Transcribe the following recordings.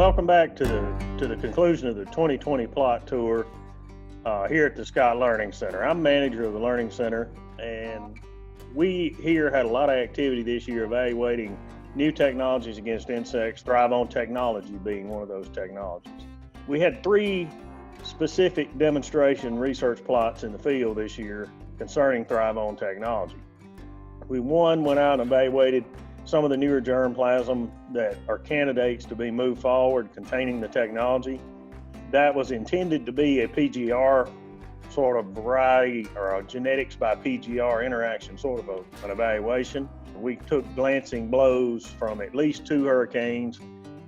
Welcome back to the conclusion of the 2020 plot tour here at the Scott Learning Center. I'm manager of the Learning Center, and we here had a lot of activity this year evaluating new technologies against insects, Thrive On technology being one of those technologies. We had 3 specific demonstration research plots in the field this year concerning Thrive On technology. We went out and evaluated some of the newer germplasm that are candidates to be moved forward containing the technology. That was intended to be a PGR sort of variety or a genetics by PGR interaction sort of an evaluation. We took glancing blows from at least 2 hurricanes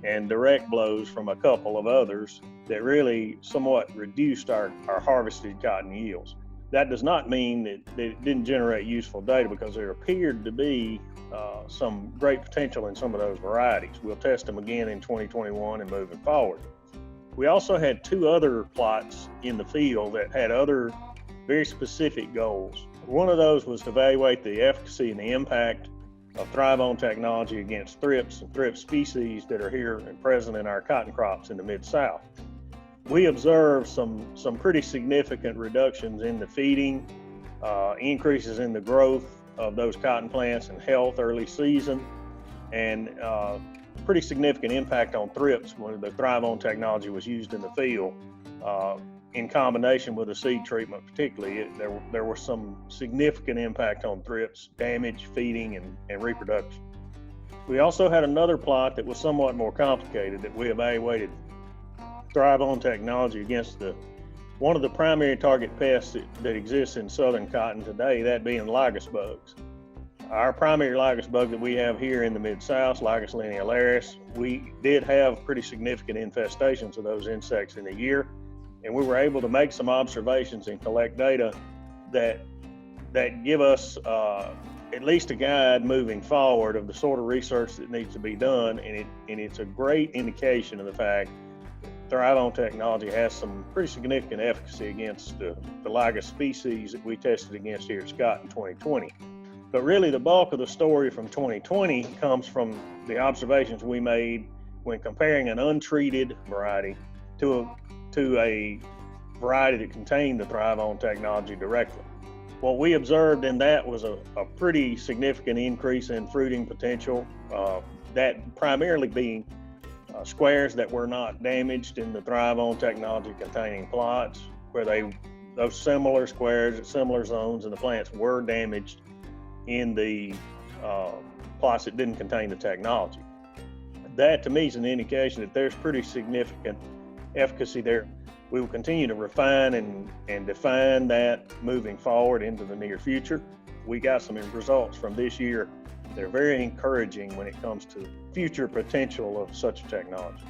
and direct blows from a couple of others that really somewhat reduced our harvested cotton yields. That does not mean that it didn't generate useful data, because there appeared to be some great potential in some of those varieties. We'll test them again in 2021 and moving forward. We also had 2 other plots in the field that had other very specific goals. One of those was to evaluate the efficacy and the impact of Thrive On technology against thrips and thrips species that are here and present in our cotton crops in the Mid-South. We observed some pretty significant reductions in the feeding, increases in the growth of those cotton plants and health early season, and pretty significant impact on thrips when the Thrive On technology was used in the field. In combination with the seed treatment particularly, there was some significant impact on thrips, damage, feeding, and reproduction. We also had another plot that was somewhat more complicated that we evaluated Thrive On technology against one of the primary target pests that exists in southern cotton today, that being Lagga bugs. Our primary Lagga bug that we have here in the Mid-South, Lagga linealaris, we did have pretty significant infestations of those insects in the year, and we were able to make some observations and collect data that give us at least a guide moving forward of the sort of research that needs to be done, and it's a great indication of the fact Thrive On technology has some pretty significant efficacy against the Lagga species that we tested against here at Scott in 2020. But really the bulk of the story from 2020 comes from the observations we made when comparing an untreated variety to a variety that contained the Thrive On technology directly. What we observed in that was a pretty significant increase in fruiting potential, that primarily being squares that were not damaged in the Thrive On technology containing plots, where those similar squares at similar zones in the plants were damaged in the plots that didn't contain the technology. That to me is an indication that there's pretty significant efficacy there. We will continue to refine and define that moving forward into the near future. We got some results from this year. They're very encouraging when it comes to future potential of such technology.